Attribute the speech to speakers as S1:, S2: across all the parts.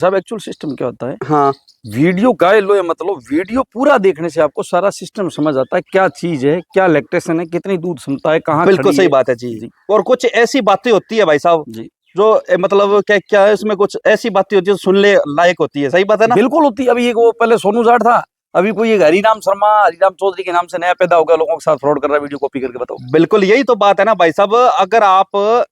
S1: साहब actual system क्या होता है?
S2: हाँ,
S1: वीडियो गाय लो या मतलब वीडियो पूरा देखने से आपको सारा सिस्टम समझ आता है, क्या चीज है, क्या लैक्टेशन है, कितनी दूध क्षमता है, कहाँ
S2: बिल्कुल
S1: खड़ी
S2: सही
S1: है।
S2: बात है जी।
S1: जी
S2: और कुछ ऐसी बातें होती है भाई साहब
S1: जी
S2: जो मतलब क्या क्या है, इसमें कुछ ऐसी बातें होती है जो सुनने लायक होती है। सही बात है ना?
S1: बिल्कुल होती है। अभी एक वो पहले सोनू जाट था, अभी कोई एक हरिराम शर्मा, हरिराम चौधरी के नाम से नया पैदा हो गया, लोगों के साथ फ्रॉड कर रहा है वीडियो कॉपी करके। बताओ।
S2: बिल्कुल यही तो बात है ना भाई साहब। अगर आप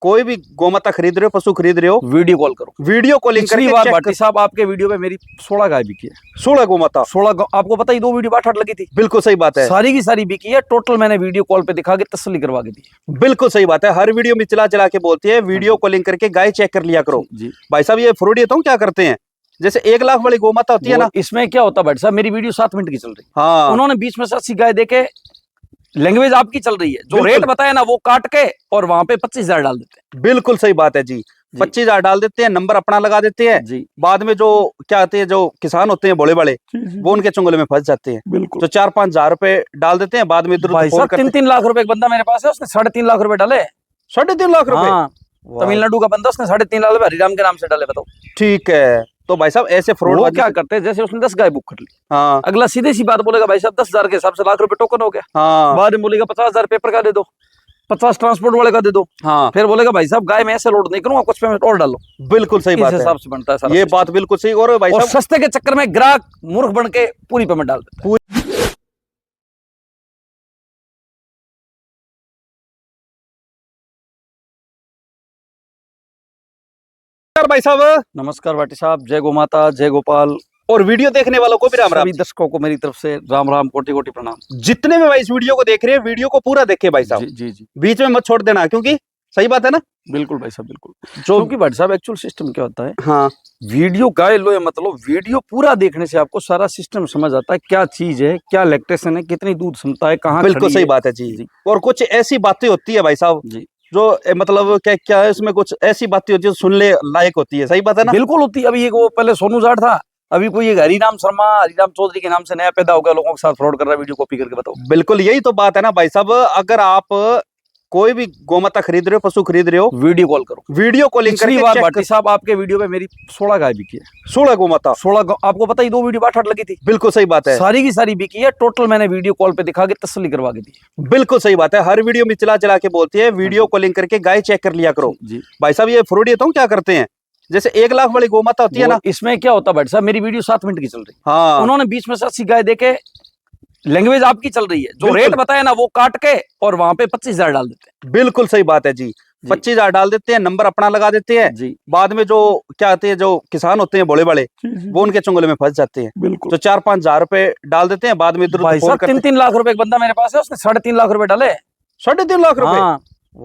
S2: कोई भी गोमाता खरीद रहे हो, पशु खरीद रहे हो,
S1: वीडियो कॉल करो।
S2: वीडियो कॉलिंग
S1: पिछली
S2: करके
S1: बार
S2: चेक
S1: भाटी साहब आपके वीडियो पे मेरी 16 गाय बिकी है।
S2: 16 गोमाता।
S1: 16 आपको पता ही, 2 वीडियो 8 लगी थी।
S2: बिल्कुल सही बात है।
S1: सारी की सारी बिकी है। टोटल मैंने वीडियो कॉल पे दिखा के तसल्ली करवा के दी।
S2: बिल्कुल सही बात है। हर वीडियो में चला चला के बोलती है वीडियो कॉलिंग करके गाय चेक कर लिया करो।
S1: जी
S2: भाई साहब ये फ्रॉड, ये तो क्या करते हैं, जैसे 1 लाख वाली गोमाता होती है ना,
S1: इसमें क्या होता है भाटी साहब, मेरी वीडियो 7 मिनट की चल रही है,
S2: हाँ
S1: उन्होंने बीच में से 80 गाय देके, लैंग्वेज आपकी चल रही है, जो
S2: बिल्कुल।
S1: रेट बताया ना वो काट के और वहां पे 25,000 डाल देते हैं।
S2: बिल्कुल सही बात है जी। 25,000 डाल देते हैं, नंबर अपना लगा देते हैं।
S1: जी
S2: बाद में जो क्या आते हैं, जो किसान होते हैं बड़े बड़े, वो उनके चुंगले में फंस जाते हैं।
S1: बिल्कुल।
S2: जो 4-5 हजार रुपए डाल देते हैं, बाद में इधर
S1: भाई
S2: फोन
S1: साहब
S2: करते
S1: 3-3 लाख रुपए एक बंदा मेरे पास है, उसने 3.5 लाख रुपए डाले।
S2: 3.5 लाख रुपए।
S1: हाँ, तमिलनाडु का बंदा, उसने 3.5 लाख रुपए हरिराम के नाम से डाले। बताओ।
S2: ठीक है, तो भाई साहब ऐसे फ्रॉड
S1: वो क्या करते हैं, जैसे उसने 10 गाय बुक कर ली,
S2: हाँ
S1: अगला सीधे सी बात बोलेगा, भाई साहब 10,000 के हिसाब से लाख रुपए टोकन हो गया।
S2: हाँ
S1: बाद में बोलेगा 50,000 पेपर का दे दो, 50 ट्रांसपोर्ट वाले का दे दो।
S2: हाँ
S1: फिर बोलेगा भाई साहब गाय मैं ऐसे लोड नहीं करूंगा, कुछ पेमेंट और डालो।
S2: बिल्कुल सही
S1: इस
S2: बात है।
S1: हिसाब से बनता है सारा
S2: ये
S1: सिस्टम।
S2: बात बिल्कुल सही। और भाई
S1: और
S2: साहब
S1: सस्ते के चक्कर में ग्राहक मूर्ख बन के पूरी पेमेंट डाल देता है।
S2: भाई साहब,
S1: नमस्कार भाटी साहब, जय गो माता, जय गोपाल।
S2: और वीडियो देखने वालों को भी राम राम।
S1: सभी दर्शकों को मेरी तरफ से राम राम, कोटि कोटि प्रणाम।
S2: जितने भी भाई इस वीडियो को देख रहे हैं, वीडियो को पूरा देखे भाई साहब,
S1: जी जी जी
S2: बीच में मत छोड़ देना, क्योंकि सही बात है ना।
S1: बिल्कुल भाई साहब, बिल्कुल।
S2: जो
S1: क्योंकि भाटी साहब एक्चुअल सिस्टम क्या होता है,
S2: हाँ
S1: वीडियो गाय लो या मतलब वीडियो पूरा देखने से आपको सारा सिस्टम समझ आता है, क्या चीज है, क्या लैक्टेशन है, कितनी दूध क्षमता है, कहाँ
S2: बिल्कुल
S1: खड़ी
S2: सही
S1: है।
S2: बात है जी। और कुछ ऐसी बातें होती है भाई साहब
S1: जी
S2: जो मतलब क्या क्या है, इसमें कुछ ऐसी बातें होती है जो सुनने लायक होती है। सही बात है ना?
S1: बिल्कुल होती है। अभी एक वो पहले सोनू जाट था, अभी कोई एक हरिराम शर्मा, हरिराम चौधरी के नाम से नया पैदा हो गया, लोगों के साथ फ्रॉड कर रहा है वीडियो कॉपी करके। बताओ।
S2: बिल्कुल यही तो बात है ना भाई साहब। अगर आप कोई भी गोमाता खरीद रहे हो, पशु खरीद रहे हो,
S1: वीडियो कॉल करो।
S2: वीडियो कॉलिंग
S1: पिछली
S2: करके
S1: बार
S2: चेक
S1: भाटी साहब आपके वीडियो पे मेरी 16 गाय बिकी है।
S2: 16 गोमाता।
S1: 16 आपको पता ही, 2 वीडियो 8 लगी थी।
S2: बिल्कुल सही बात है।
S1: सारी की सारी बिकी है। टोटल मैंने वीडियो कॉल पे दिखा के तसल्ली करवा के दी।
S2: बिल्कुल सही बात है। हर वीडियो में चला चला के बोलती है वीडियो कॉलिंग करके गाय चेक कर लिया करो।
S1: जी
S2: भाई साहब ये फ्रॉड, ये तो क्या करते हैं, जैसे 1 लाख वाली गोमाता होती है ना,
S1: इसमें क्या होता है भाटी साहब, मेरी वीडियो 7 मिनट की चल रही है,
S2: हाँ
S1: उन्होंने बीच में से 80 गाय देके, लैंग्वेज आपकी चल रही है, जो
S2: बिल्कुल।
S1: रेट बताया ना वो काट के और वहां पे 25,000 डाल देते हैं।
S2: बिल्कुल सही बात है जी। 25,000 डाल देते हैं, नंबर अपना लगा देते हैं।
S1: जी
S2: बाद में जो क्या आते हैं, जो किसान होते हैं बड़े बड़े, वो उनके चुंगले में फंस जाते हैं।
S1: बिल्कुल।
S2: जो 4-5 हजार रुपए डाल देते हैं, बाद में इधर
S1: भाई
S2: फोन
S1: साहब
S2: करते
S1: 3-3 लाख रुपए एक बंदा मेरे पास है, उसने 3.5 लाख रुपए डाले।
S2: 3.5 लाख रुपए।
S1: हाँ,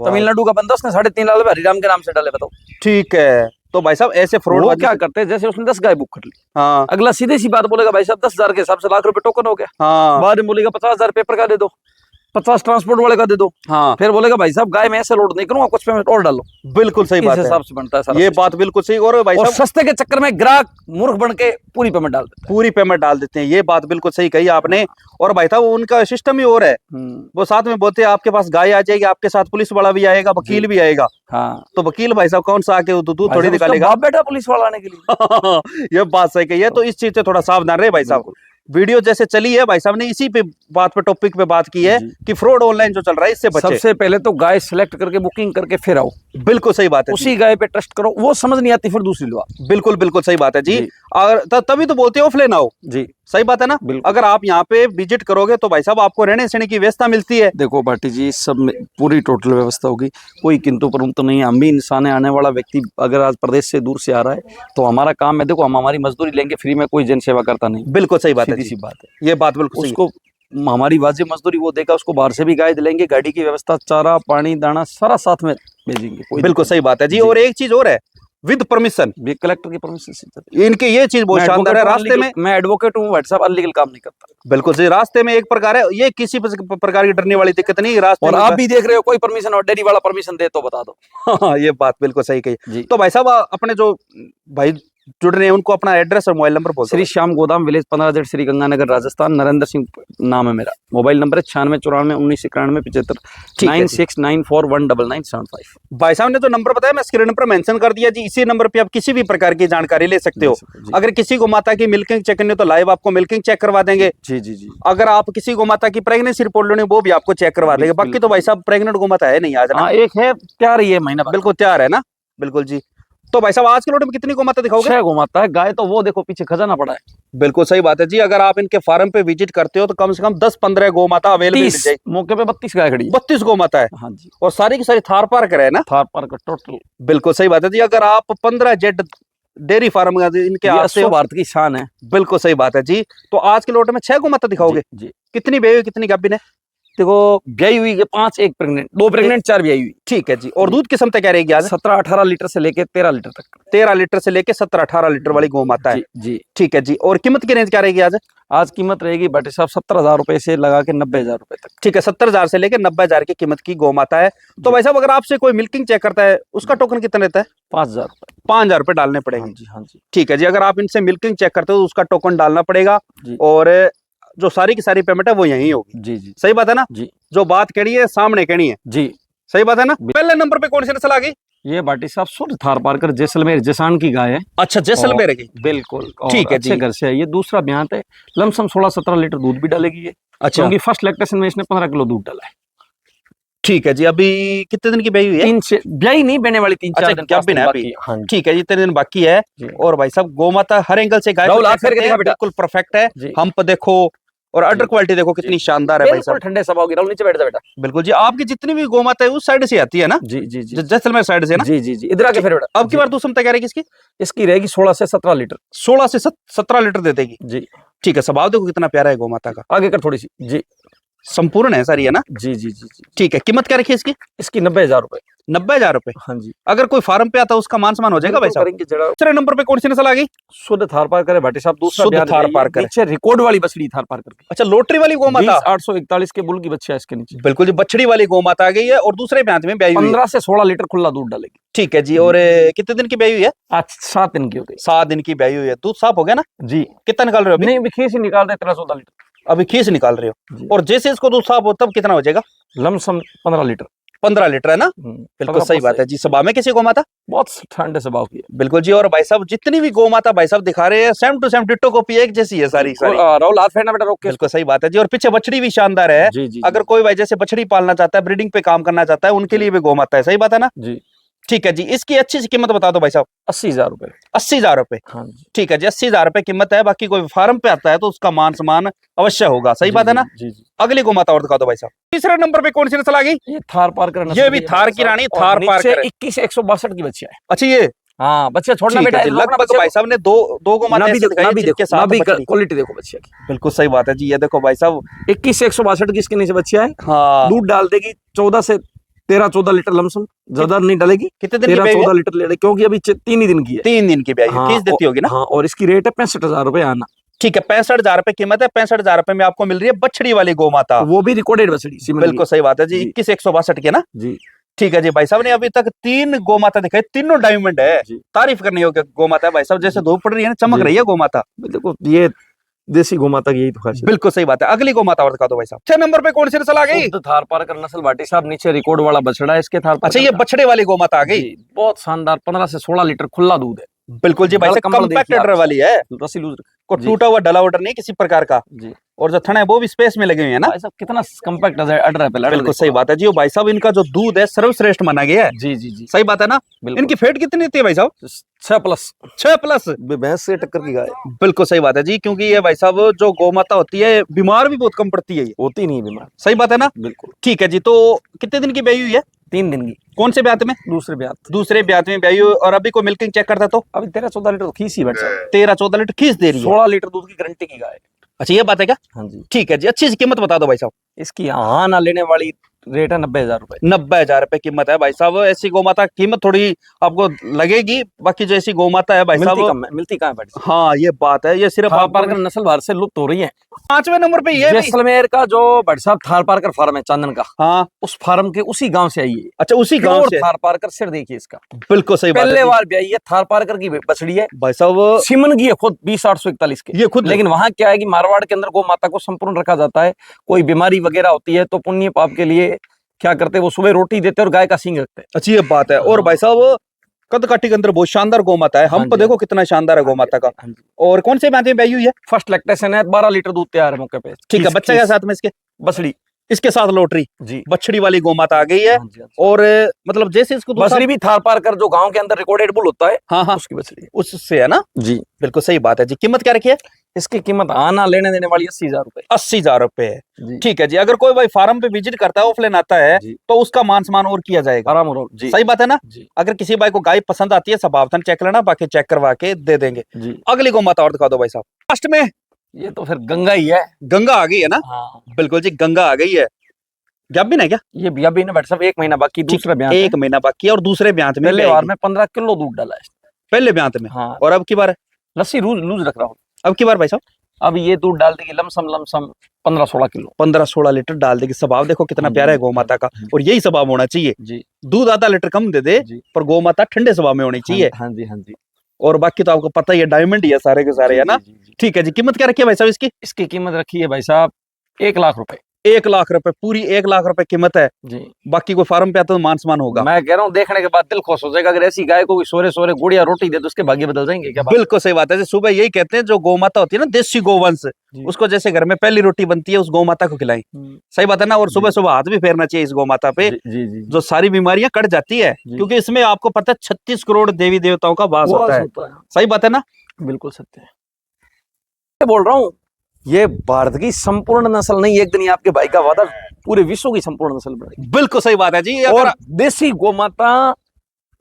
S1: तमिलनाडु का बंदा, उसने 3.5 लाख रुपए हरिराम के नाम से डाले। बताओ।
S2: ठीक है, तो भाई साहब ऐसे फ्रॉड
S1: वो क्या करते हैं, जैसे उसने 10 गाय बुक कर ली,
S2: हाँ
S1: अगला सीधे सी बात बोलेगा, भाई साहब 10,000 के हिसाब से लाख रुपए टोकन हो गया।
S2: हाँ
S1: बाद में बोलेगा 50,000 पेपर का दे दो, 50 ट्रांसपोर्ट वाले का दे दो।
S2: हाँ
S1: फिर बोलेगा भाई साहब गाय मैं ऐसे लोड नहीं करूंगा, कुछ पेमेंट और डालो।
S2: बिल्कुल सही
S1: इस
S2: बात है।
S1: हिसाब से बनता है सारा
S2: ये
S1: सिस्टम।
S2: बात बिल्कुल सही। और भाई
S1: और
S2: साहब
S1: सस्ते के चक्कर में ग्राहक मूर्ख बन के पूरी पेमेंट डाल देता
S2: पूरी पेमेंट डाल देते हैं। ये बात बिल्कुल सही कही आपने। और भाई साहब उनका सिस्टम ही और है,
S1: है।
S2: वो साथ में बोलते हैं आपके पास गाय आ जाएगी, आपके साथ पुलिस वाला भी आएगा, वकील भी आएगा।
S1: हाँ,
S2: तो वकील भाई साहब कौन सा आके दूध
S1: भाई
S2: थोड़ी
S1: साहब उसका
S2: निकालेगा।
S1: बाप बेटा पुलिस वाला आने के लिए।
S2: ये बात सही कही है। तो इस चीज से थोड़ा सावधान रहे भाई साहब।
S1: बिल्कुल।
S2: वीडियो जैसे चली है, भाई साहब ने इसी पे बात पे टॉपिक पे बात की है
S1: जी।
S2: कि फ्रॉड ऑनलाइन जो चल रहा है, इससे बचे।
S1: सबसे पहले तो गाय सिलेक्ट करके बुकिंग करके फिर आओ,
S2: बिल्कुल सही बात है जी।
S1: उसी गाय पे ट्रस्ट करो। वो समझ नहीं आती फिर दूसरी लो आप।
S2: बिल्कुल बिल्कुल सही बात है जी।
S1: जी।
S2: और तभी तो बोलते हैं ऑफलाइन आओ।
S1: जी
S2: सही बात है ना।
S1: बिल्कुल।
S2: अगर आप यहाँ पे विजिट करोगे तो भाई साहब आपको रहने सहने की व्यवस्था मिलती है।
S1: देखो भाटी जी, सब में पूरी टोटल व्यवस्था होगी, कोई किंतु परंतु नहीं है। हम भी इंसान है, आने वाला व्यक्ति अगर आज प्रदेश से दूर से आ रहा है तो हमारा काम है, देखो हम हमारी मजदूरी लेंगे फ्री में, कोई जन सेवा करता नहीं।
S2: बिल्कुल सही बात है
S1: सीधी
S2: जी।
S1: सी बात है।
S2: ये बात बिल्कुल सही
S1: उसको हमारी वाजिब मजदूरी वो देगा, उसको बाहर से भी गाय लेंगे, गाड़ी की व्यवस्था, चारा पानी दाना सारा साथ में भेजेंगे। कोई
S2: बिल्कुल सही बात है जी। और एक चीज और है, विद परमिशन,
S1: भी कलेक्टर की परमिशन से।
S2: इनके ये चीज बहुत शानदार है। रास्ते में
S1: मैं एडवोकेट हूँ, व्हाट्सएप अनलीगल काम नहीं करता।
S2: बिल्कुल सही, रास्ते में एक प्रकार है, ये किसी प्रकार की डरने वाली दिक्कत नहीं। रास्ते
S1: और
S2: में
S1: आप भी देख रहे हो, कोई परमिशन और डेयरी वाला परमिशन दे तो बता दो।
S2: हाँ, ये बात बिल्कुल सही कही।
S1: जी
S2: तो भाई साहब अपने जो भाई जुड़ रहे हैं उनको अपना एड्रेस और मोबाइल नंबर बोल दो।
S1: श्री श्याम गोदाम विलेज 15 श्री गंगानगर राजस्थान। नरेंद्र सिंह नाम है मेरा। मोबाइल नंबर है 9694199175
S2: ठीक है जी।
S1: 9694199975।
S2: भाई साहब ने जो नंबर बताया मैं स्क्रीन पर मेंशन कर दिया जी, इसी नंबर पे आप किसी भी प्रकार की जानकारी ले सकते हो।
S1: जी
S2: अगर किसी को माता की मिल्किंग चेक करनी हो तो लाइव आपको मिल्किंग चेक करवा देंगे।
S1: जी जी जी।
S2: अगर आप किसी को माता की प्रेगनेंसी रिपोर्ट लेनी हो वो भी आपको चेक करवा देंगे। बाकी तो भाई साहब प्रेग्नेंट को माता है नहीं आज ना,
S1: हाँ एक है तैयार ही है महीना भर।
S2: बिल्कुल तैयार है ना, बिल्कुल जी। तो भाई साहब आज के लोट में कितनी गौ माता दिखाओगे?
S1: 6 गौ माता है। गाय तो वो देखो पीछे खजाना पड़ा है।
S2: बिल्कुल सही बात है जी। अगर आप इनके फार्म पे विजिट करते हो तो कम से कम 10-15 गौ माता अवेलेबल मिल
S1: 30
S2: जाएगी।
S1: मौके पे 32 गाय खड़ी है।
S2: 32 गौ माता है
S1: हाँ जी।
S2: और सारी की सारी थार पार करे है ना।
S1: थार पार का टोटल।
S2: बिल्कुल सही बात है जी। अगर आप 15 जेड डेयरी फार्म इनके
S1: ये
S2: आते हो,
S1: भारत की शान है।
S2: बिल्कुल सही बात है जी। तो आज के लोट में 6 गौ माता दिखाओगे?
S1: जी।
S2: कितनी बेबी हुई कितनी गाभिन है?
S1: देखो ब्याई हुई है 5, 1 प्रेग्नेंट, 2 प्रेग्नेंट 4 ब्याई हुई।
S2: ठीक है जी। और दूध की क्षमता क्या रहेगी आज?
S1: 17-18 लीटर से लेके 13 लीटर तक।
S2: 13 लीटर से लेके 17-18 लीटर वाली गौ माता है
S1: जी जी।
S2: ठीक है जी। और कीमत की रेंज क्या रहेगी आज?
S1: आज कीमत रहेगी भाटी साहब 70,000 रुपए से लगा के 90,000 रुपए तक।
S2: ठीक है, 70,000 से लेके 90,000 की कीमत की गौ माता है। तो भाई साहब अगर आपसे कोई मिल्किंग चेक करता है उसका टोकन कितना रहता है?
S1: 5,000 रुपए।
S2: 5,000 रुपए डालने पड़ेंगे।
S1: हाँ जी हाँ जी।
S2: ठीक है जी। अगर आप इनसे मिल्किंग चेक करते हो तो उसका टोकन डालना पड़ेगा
S1: जी।
S2: और जो सारी की सारी पेमेंट है वो यही होगी।
S1: जी जी।
S2: सही बात है ना?
S1: जी
S2: जो बात कहनी है सामने कहनी है।
S1: जी।
S2: सही बात है ना? पहले नंबर पे कौन सी नस्ल आ गई?
S1: ये भाटी साहब शुद्ध थार पारकर जैसलमेर जैसान की गाय है।
S2: अच्छा, जैसलमेर की।
S1: बिल्कुल।
S2: ठीक है जी।
S1: अच्छे घर से है ये। दूसरा ब्यात है। लमसम 16-17 लीटर दूध भी डालेगी ये।
S2: अच्छा,
S1: क्योंकि फर्स्ट लैक्टेशन में इसने 15 किलो दूध डाला है।
S2: ठीक है जी। अभी कितने दिन की ब्याई हुई है?
S1: 3 से ब्याई नहीं बहने वाली 3-4
S2: अच्छा,
S1: दिन
S2: क्या
S1: 5 दिन
S2: बिना
S1: बाकी
S2: अभी?
S1: है। हाँ जी।
S2: ठीक है जी, 3 दिन बाकी है।
S1: जी।
S2: और भाई साहब गौ माता हर एंगल से गाय को
S1: राहुल,
S2: check
S1: हाथ फेर के
S2: करते
S1: दिखा
S2: हैं,
S1: बेटा।
S2: बिल्कुल परफेक्ट है।
S1: जी।
S2: हम्प देखो और अडर क्वालिटी देखो कितनी शानदार है भाई
S1: बिल्कुल
S2: साहब।
S1: ठंडे स्वभाव की। राहुल नीचे बैठ जा बेटा।
S2: बिल्कुल जी। आपकी जितनी भी गौ माता है उस साइड से आती है ना?
S1: जी जी जी।
S2: जैसलमेर साइड से ना?
S1: जी जी जी। इधर आके फिर बेटा।
S2: अब की बार दूध क्षमता क्या रहेगी इसकी?
S1: इसकी रहेगी 16 से 17 लीटर।
S2: 16 से 17 लीटर दे देगी।
S1: जी।
S2: ठीक है। स्वभाव देखो कितना प्यारा है गौ माता का।
S1: आगे कर थोड़ी सी। जी
S2: संपूर्ण है सारी है ना?
S1: जी जी जी जी।
S2: ठीक है। कीमत क्या रखी है इसकी?
S1: इसकी 90,000 रुपए।
S2: 90,000 रुपए।
S1: हाँ जी।
S2: अगर कोई फार्म पे आता है उसका मान सम्मान हो जाएगा भाई साहब?
S1: करेंगे जरा।
S2: दूसरे नंबर पे कौन सी नस्ल आ गई?
S1: शुद्ध थार पार करे भाटी साहब। दूसरा
S2: शुद्ध
S1: बयान
S2: थार
S1: है,
S2: पार
S1: ये
S2: करे।
S1: नीचे रिकॉर्ड वाली बछड़ी थार पार करके।
S2: अच्छा, लोटरी वाली गौ माता।
S1: 841 के बुल की बच्चा है इसके नीचे।
S2: बिल्कुल जी। बछड़ी वाली गौ माता आ गई है और दूसरे ब्यात में ब्याई हुई है।
S1: 15 से 16 लीटर खुला दूध डालेगी।
S2: ठीक है जी। और कितने दिन की ब्याई हुई है?
S1: आज 7 दिन की हो गई।
S2: 7 दिन की ब्याई हुई है। दूध साफ हो गया ना?
S1: जी।
S2: कितना निकाल रहे हो अभी?
S1: नहीं, खीस ही निकाल दे 13-14 लीटर।
S2: अभी खीस निकाल रहे हो।
S1: जी।
S2: और जैसे इसको दूध साफ हो तब कितना हो जाएगा?
S1: Lump sum 15 litre.
S2: 15 लीटर है ना? बिल्कुल सही बात है जी। सभा में किसी गौ माता?
S1: बहुत ठंडे स्वभाव की है।
S2: बिल्कुल जी। और भाई साहब जितनी भी गौ माता भाई साहब दिखा रहे हैं same to same ditto copy एक जैसी है सारी सारी।
S1: राहुल हाथ फेरना बेटा, रोक के।
S2: बिल्कुल सही बात है जी। और पीछे बछड़ी भी शानदार है।
S1: जी जी।
S2: अगर कोई भाई जैसे बछड़ी पालना चाहता है, ब्रीडिंग पे काम करना चाहता है, उनके लिए भी गौ माता है। सही बात है ना?
S1: जी।
S2: ठीक है जी। इसकी अच्छी सी कीमत बता दो भाई साहब।
S1: 80,000 रुपए।
S2: 80,000 रुपए।
S1: हाँ जी।
S2: ठीक है जी। 80,000 रुपए कीमत है। बाकी कोई फार्म पे आता है तो उसका मान सम्मान अवश्य होगा। सही बात है ना?
S1: जी जी।
S2: अगली गौ माता और दिखा दो भाई साहब। तीसरे नंबर पे कौन सी नस्ल आ गई?
S1: ये थार पार कर।
S2: ये भी थार की रानी, थार पार कर।
S1: 21 से 162 की बच्ची है।
S2: अच्छा, ये
S1: हाँ बच्चा छोड़ना
S2: ठीक
S1: बेटा।
S2: है जी। लगभग भाई साहब ने दो गौ माता ऐसी दिखाई है जिनके साथ बछड़ी।
S1: क्वालिटी देखो बच्चिया की।
S2: बिल्कुल सही बात है जी। ये देखो भाई साहब
S1: 21 से 162 की इसके नीचे बच्चिया है।
S2: हाँ।
S1: दूध डाल देगी 14 से 13-14 लीटर लमसम। ज्यादा नहीं डालेगी।
S2: कितने दिन की ब्याई है?
S1: 13-14 लीटर ले, क्योंकि अभी 3 ही दिन की है।
S2: 3 दिन की ब्याई है।
S1: हाँ,
S2: फीस देती होगी ना?
S1: हाँ। और इसकी रेट है 65,000 रुपए आना।
S2: ठीक है। 65,000 रुपए कीमत है। 65,000 रुपए में आपको मिल रही है बछड़ी वाली गौ माता।
S1: वो भी रिकॉर्डेड बछड़ी सिमरन की।
S2: बिल्कुल सही बात है जी।
S1: जी।
S2: 21,162 की है ना?
S1: जी।
S2: ठीक है जी। भाई साहब ने अभी तक 3 गौ माता दिखाई, तीनों डायमंड है।
S1: जी।
S2: तारीफ करनी होगी गौ माता भाई साहब। जैसे धूप पड़ रही है ना, चमक
S1: जी।
S2: रही है गौ माता।
S1: देखो ये देसी गौ माता की यही तो खासियत।
S2: बिल्कुल सही बात है। अगली गौ माता और दिखा दो भाई साहब। 6 नंबर पे कौन सी नस्ल आ गई?
S1: शुद्ध थार पार कर नस्ल भाटी साहब। नीचे रिकॉर्ड वाला बछड़ा है इसके थार पार।
S2: अच्छा, ये बछड़े वाली गौ माता आ गई।
S1: जी, बहुत शानदार। 15 से 16 लीटर खुला दूध है।
S2: बिल्कुल जी। भाई साहब
S1: कंबल
S2: कम्पैक्ट
S1: देखिए आप।
S2: अडर वाली है।
S1: रसी लूज
S2: को
S1: जी।
S2: टूटा हुआ डला उडर नहीं किसी प्रकार का।
S1: जी।
S2: और जो थन है वो भी स्पेस में लगे हुए हैं ना?
S1: भाई साहब कितना कंपैक्ट अडर है पहले।
S2: बिल्कुल सही बात है जी। भाई साहब इनका जो दूध है सर्वश्रेष्ठ माना गया है।
S1: जी जी जी।
S2: सही बात है ना? इनकी फेट कितनी होती है भाई साहब?
S1: 6+।
S2: 6+
S1: भैंस से टक्कर की गाय।
S2: बिल्कुल सही बात है जी। क्योंकि ये भाई साहब जो गौ माता होती है बीमार भी बहुत कम पड़ती है ये।
S1: होती नहीं बीमार।
S2: सही बात है ना?
S1: बिल्कुल।
S2: ठीक है जी। तो कितने दिन की ब्याई हुई है?
S1: 3 दिन की।
S2: कौन से ब्यात में?
S1: दूसरे ब्यात।
S2: दूसरे ब्यात में ब्याई हुई। और अभी कोई मिल्किंग चेक करता तो?
S1: अभी 13-14 लीटर खीस ही बैठा।
S2: 13-14 लीटर खींच दे रही है।
S1: 16 लीटर दूध की गारंटी की गाय।
S2: अच्छा, ये बात है क्या?
S1: हाँ जी।
S2: ठीक है जी। अच्छी सी कीमत बता दो भाई साहब।
S1: इसकी हाँ ना लेने वाली रेट है 90,000 रुपए।
S2: 90,000 रुपए कीमत है भाई साहब। ऐसी गौ माता की कीमत थोड़ी आपको लगेगी, बाकी जो ऐसी गौ माता है भाई
S1: मिलती
S2: साहब,
S1: कम है, मिलती कहाँ है भाई साहब?
S2: हाँ ये बात है, ये सिर्फ
S1: थार
S2: आप
S1: पारकर नस्ल भारत से लुप्त हो रही है।
S2: 5वें नंबर पे ये भी।
S1: जैसलमेर का जो भाई साहब थार पारकर फार्म है चांदन का,
S2: हाँ
S1: उस फार्म के उसी गांव से आई है।
S2: अच्छा, उसी गांव
S1: प्योर
S2: से।
S1: थार पारकर सिर देखिए इसका,
S2: बिल्कुल सही बात है
S1: पहले
S2: जी।
S1: बार भी आई है। थार पारकर की बछड़ी है
S2: भाई साहब,
S1: सिमन की है खुद 20,841 के।
S2: ये खुद
S1: लेकिन वहां क्या है कि मारवाड़ के अंदर गौ माता को संपूर्ण रखा जाता है। कोई बीमारी वगैरह होती है तो पुण्य पाप के लिए क्या करते हैं, वो सुबह रोटी देते हैं और गाय का सींग रखते हैं।
S2: अच्छी ये बात है। और भाई साहब कद काठी के अंदर बहुत शानदार गौ माता है, हम
S1: हाँ
S2: तो
S1: जी,
S2: देखो कितना शानदार है गौ माता का।
S1: हाँ जी।
S2: और कौन से ब्याह में ब्याई हुई है?
S1: फर्स्ट लैक्टेशन है, 12 लीटर दूध तैयार है मौके पे।
S2: ठीक है,
S1: खीस-
S2: बच्चा के
S1: खीस-
S2: साथ में इसके,
S1: बछड़ी
S2: इसके साथ लोटरी
S1: जी।
S2: बछड़ी वाली गौ माता आ गई है।
S1: हाँ जी, हाँ जी।
S2: और मतलब जैसे इसको दूसरा-
S1: बछड़ी भी थार पारकर जो गांव के अंदर रिकॉर्डेड बुल होता है,
S2: हाँ हाँ,
S1: उसकी बछड़ी है
S2: उससे है ना।
S1: जी।
S2: बिल्कुल सही बात है जी। कीमत क्या रखी है?
S1: इसकी कीमत आना लेने देने वाली 80,000 रुपए।
S2: 80,000 रुपए है।
S1: जी।
S2: ठीक है जी। अगर कोई भाई फार्म पे विजिट करता है, ऑफलाइन आता है,
S1: जी।
S2: तो उसका मान सम्मान और किया जाएगा।
S1: आराम हो जी।
S2: सही बात है ना।
S1: जी
S2: अगर किसी भाई को गाय पसंद आती है, स्वभावतन चेक लेना, बाकी चेक करवा के दे देंगे।
S1: जी।
S2: अगली गौ माता और दिखा दो भाई साहब। लास्ट में
S1: ये तो फिर गंगा ही है।
S2: गंगा आ गई है ना।
S1: हाँ,
S2: बिल्कुल जी, गंगा आ गई है। जब भी ना क्या,
S1: ये बिया भी ना भाई साहब 1 महीना बाकी, दूसरा बयान
S2: एक महीना बाकी है और दूसरे ब्याह में
S1: पहले
S2: भी
S1: बार
S2: आएगी।
S1: में 15 किलो दूध डाला है।
S2: पहले ब्याह में।
S1: हाँ,
S2: और अब की बार है?
S1: लस्सी लूज लूज रख रहा हूँ।
S2: अब की बार भाई साहब
S1: अब ये दूध डाल देगी लमसम 15-16 किलो।
S2: 15-16 लीटर डाल देगी। स्वभाव देखो कितना
S1: हाँ जी,
S2: प्यारा है गौ माता का, और यही स्वभाव होना चाहिए।
S1: जी
S2: दूध आधा लीटर कम दे दे,
S1: जी।
S2: पर गौ माता ठंडे स्वभाव में होनी चाहिए।
S1: हाँ जी, हाँ जी।
S2: और बाकी तो आपको पता ही है, डायमंड ही है सारे के सारे,
S1: जी,
S2: है ना।
S1: जी, जी, जी।
S2: ठीक है जी। कीमत क्या रखी है भाई साहब इसकी?
S1: इसकी कीमत रखी है भाई साहब 1 लाख रुपए।
S2: 1 लाख रुपए, पूरी 1 लाख रुपए कीमत है।
S1: जी।
S2: बाकी कोई फार्म पे आता तो मान सम्मान होगा।
S1: मैं कह रहा हूँ देखने के बाद दिल खुश हो जाएगा। अगर ऐसी गाय को सोरे सोरे गुड़िया रोटी दे तो उसके भाग्य बदल जाएंगे क्या बात?
S2: बिल्कुल सही बात है जी। सुबह यही कहते हैं, जो गौ माता होती है ना, देसी गोवंश,
S1: जी।
S2: उसको जैसे घर में पहली रोटी बनती है, उस गौ माता को खिलाई। सही बात है ना। और सुबह सुबह हाथ भी फेरना चाहिए इस गौ माता पे,
S1: जी जी जी।
S2: जो सारी बीमारियां कट जाती है।
S1: जी।
S2: क्योंकि इसमें आपको पता है 36 करोड़ देवी देवताओं का वास होता है। सही बात है ना।
S1: बिल्कुल सत्य है। मैं बोल रहा हूँ ये भारत की संपूर्ण नस्ल नहीं, एक दिन ये आपके भाई का वादा पूरे विश्व की संपूर्ण नस्ल बनेगी।
S2: बिल्कुल सही बात है जी।
S1: और देसी गोमाता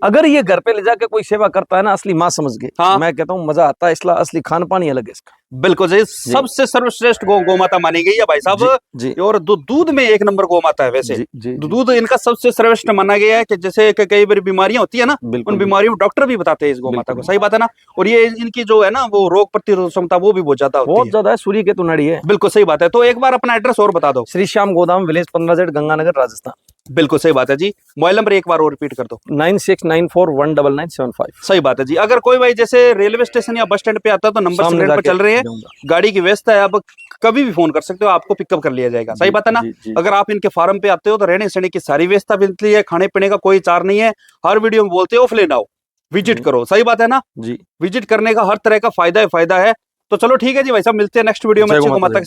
S1: अगर ये घर पे ले जाके कोई सेवा करता है ना, असली माँ समझ के,
S2: हाँ।
S1: मैं कहता हूँ मजा आता है। इसलिए असली खान पान ही अलग है इसका।
S2: बिल्कुल जी। सबसे सर्वश्रेष्ठ गौ माता मानी गई है भाई साहब।
S1: जी
S2: और दूध में 1 नंबर गौ माता है वैसे।
S1: जी, जी, जी।
S2: दूध इनका सबसे सर्वश्रेष्ठ माना गया है, कि जैसे कि कई बार बीमारियां होती है ना,
S1: बिल्कुल
S2: उन बीमारियों को डॉक्टर भी बताते हैं इस गौ माता को।
S1: बिल्कुल।
S2: सही बात है ना। और ये इनकी जो है ना, वो रोग प्रतिरोधक क्षमता वो भी बहुत ज्यादा होती
S1: बहुत
S2: है।
S1: ज्यादा है। सूर्य केतु नाड़ी है।
S2: बिल्कुल सही बात है। तो एक बार अपना एड्रेस और बता दो।
S1: श्री श्याम गोदाम विलेज 15Z गंगानगर राजस्थान।
S2: बिल्कुल सही बात है जी। मोबाइल नंबर एक बार और रिपीट कर दो।
S1: 9694199975।
S2: सही बात है जी। अगर कोई भाई जैसे रेलवे स्टेशन या बस स्टैंड पे आता है, तो नंबर
S1: सामने
S2: स्क्रीन पर
S1: जाके
S2: चल रहे हैं,
S1: जाऊंगा।
S2: गाड़ी की व्यवस्था है, आप कभी भी फोन कर सकते हो, आपको पिकअप कर लिया जाएगा। सही बात है ना।
S1: जी, जी।
S2: अगर आप इनके फार्म पे आते हो तो रहने सहने की सारी व्यवस्था मिलती है, खाने पीने का कोई चार्ज नहीं है। हर वीडियो में बोलते हो ऑफलाइन आओ, विजिट
S1: जी।
S2: करो। सही बात है ना।
S1: जी।
S2: विजिट करने का हर तरह का फायदा है। तो चलो ठीक है जी भाई साहब, मिलते हैं नेक्स्ट वीडियो में।
S1: जय
S2: अच्छी
S1: गौ
S2: गौ
S1: माता
S2: माता
S1: दी।